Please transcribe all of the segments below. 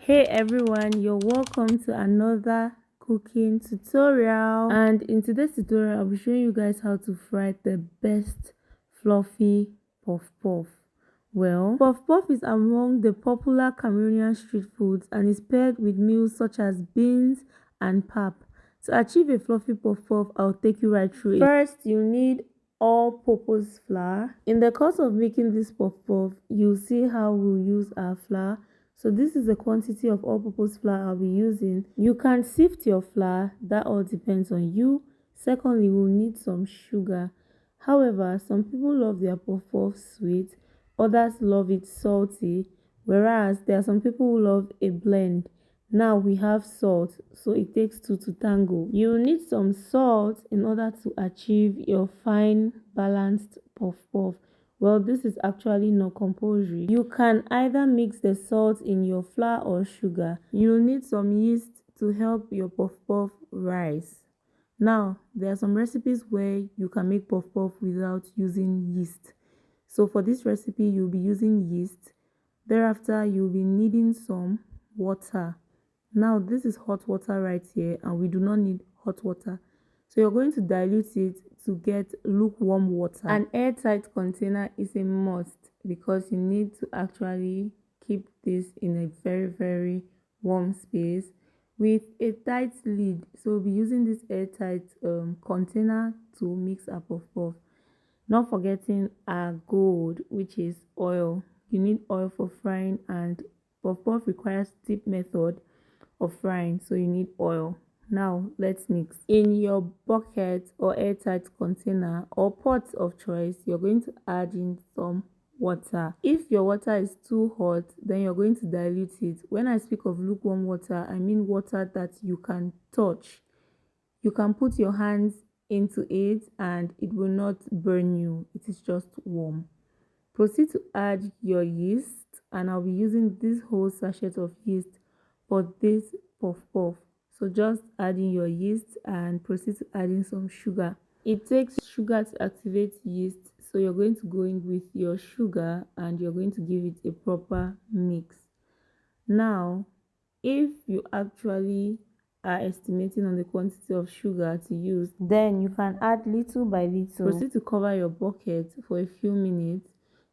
Hey everyone, you're welcome to another cooking tutorial, and in today's tutorial I'll be showing you guys how to fry the best fluffy puff puff. Well, puff puff is among the popular Cameroonian street foods and is paired with meals such as beans and pap. To achieve a fluffy puff puff, I'll take you right through it. First, you need all-purpose flour. In the course of making this puff puff, you'll see how we'll use our flour. So this is the quantity of all-purpose flour I'll be using. You can sift your flour, that all depends on you. Secondly, we'll need some sugar. However, some people love their puff puff sweet, others love it salty, whereas there are some people who love a blend. Now we have salt, so it takes two to tango. You need some salt in order to achieve your fine balanced puff puff. Well, this is actually not compulsory. You can either mix the salt in your flour or sugar. You'll need some yeast to help your puff puff rise. Now, there are some recipes where you can make puff puff without using yeast. So for this recipe, you'll be using yeast. Thereafter, you'll be needing some water. Now, this is hot water right here, and we do not need hot water. So you're going to dilute it to get lukewarm water. An airtight container is a must because you need to actually keep this in a very warm space with a tight lid. So we'll be using this airtight container to mix our puff puff. Not forgetting our gold, which is oil. You need oil for frying, and puff puff requires deep method of frying, so you need oil. Now let's mix. In your bucket or airtight container or pot of choice, you're going to add in some water. If your water is too hot, then you're going to dilute it. When I speak of lukewarm water, I mean water that you can touch. You can put your hands into it and it will not burn you. It is just warm. Proceed to add your yeast, and I'll be using this whole sachet of yeast for this puff puff. So just add in your yeast and proceed to add in some sugar. It takes sugar to activate yeast, so you're going to go in with your sugar and you're going to give it a proper mix. Now, if you actually are estimating on the quantity of sugar to use, then you can add little by little. Proceed to cover your bucket for a few minutes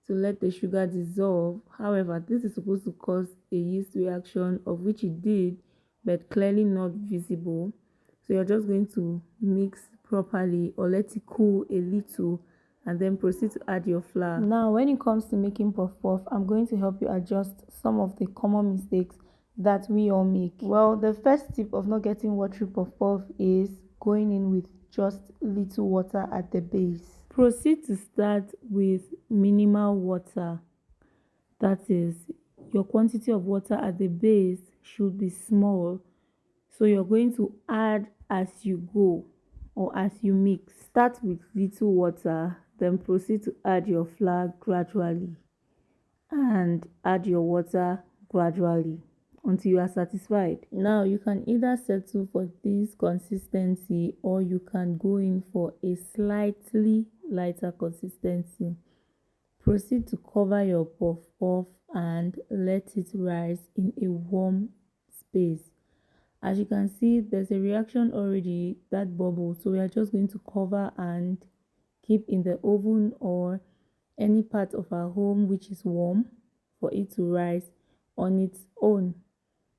to let the sugar dissolve. However, this is supposed to cause a yeast reaction, of which it did, but clearly not visible. So you're just going to mix properly or let it cool a little and then proceed to add your flour. Now, when it comes to making puff puff, I'm going to help you adjust some of the common mistakes that we all make. Well, the first tip of not getting watery puff puff is going in with just little water at the base. Proceed to start with minimal water. That is, your quantity of water at the base should be small. So you're going to add as you go or as you mix. Start with little water, then proceed to add your flour gradually and add your water gradually until you are satisfied. Now you can either settle for this consistency or you can go in for a slightly lighter consistency. Proceed to cover your puff puff and let it rise in a warm space. As you can see, there's a reaction already, that bubble, so we are just going to cover and keep in the oven or any part of our home which is warm for it to rise on its own.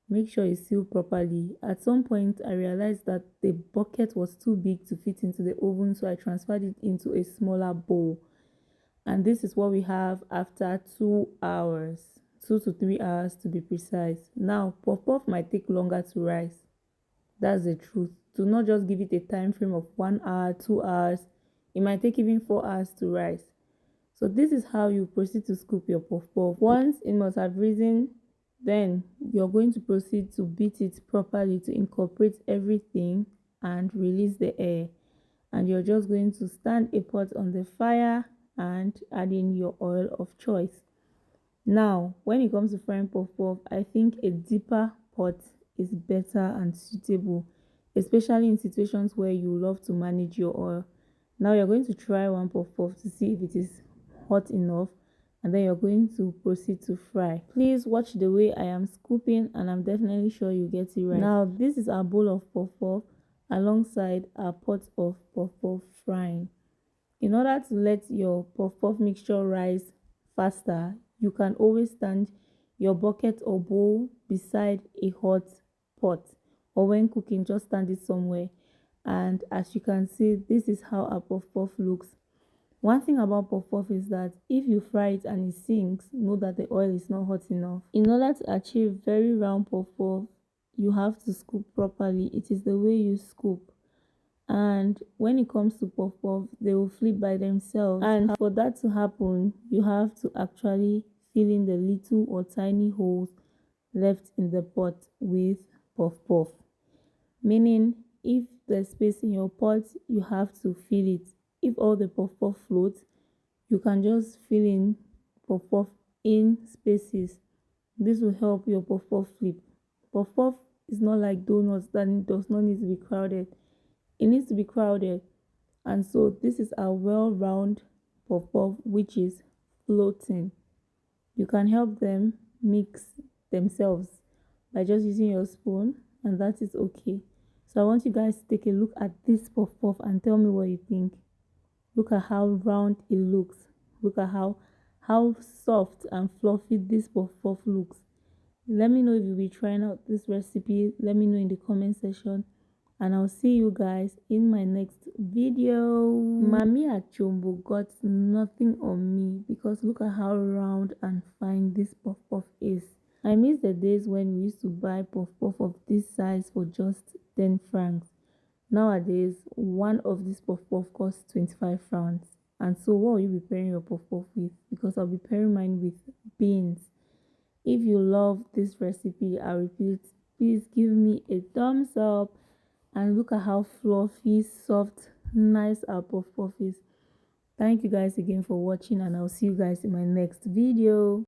Make sure it's sealed properly. At some point I realized that the bucket was too big to fit into the oven, so I transferred it into a smaller bowl, and this is what we have after 2 hours, 2 to 3 hours to be precise. Now puff puff might take longer to rise. That's the truth. Do not just give it a time frame of 1 hour, 2 hours. It might take even 4 hours to rise. So this is how you proceed to scoop your puff puff. Once it must have risen, then you're going to proceed to beat it properly to incorporate everything and release the air. And you're just going to stand a pot on the fire and add in your oil of choice. Now, when it comes to frying puff puff, I think a deeper pot is better and suitable, especially in situations where you love to manage your oil. Now you're going to try one puff puff to see if it is hot enough, and then you're going to proceed to fry. Please watch the way I am scooping, and I'm definitely sure you get it right. Now this is our bowl of puff puff alongside our pot of puff puff frying. In order to let your puff puff mixture rise faster, you can always stand your bucket or bowl beside a hot pot, or when cooking just stand it somewhere. And as you can see, this is how our puff puff looks. One thing about puff puff is that if you fry it and it sinks, know that the oil is not hot enough. In order to achieve very round puff puff, you have to scoop properly. It is the way you scoop. And when it comes to puff puff, they will flip by themselves, and for that to happen, you have to actually fill in the little or tiny holes left in the pot with puff puff. Meaning, if there's space in your pot, you have to fill it. If all the puff puff floats, you can just fill in puff puff in spaces. This will help your puff puff flip. Puff puff is not like donuts that it does not need to be crowded. It needs to be crowded. And so this is a well-round puff puff which is floating. You can help them mix themselves by just using your spoon, and that is okay. So I want you guys to take a look at this puff puff and tell me what you think. Look at how round it looks. Look at how soft and fluffy this puff puff looks. Let me know if you'll be trying out this recipe. Let me know in the comment section, and I'll see you guys in my next video. Lamin Akonjom got nothing on me because look at how round and fine this puff puff is. I miss the days when we used to buy puff puff of this size for just 10 francs. Nowadays, one of these puff puff costs 25 francs. And so what will you be pairing your puff puff with? Because I'll be pairing mine with beans. If you love this recipe, I repeat, please give me a thumbs up. And look at how fluffy, soft, nice our puff puff is. Thank you guys again for watching, and I'll see you guys in my next video.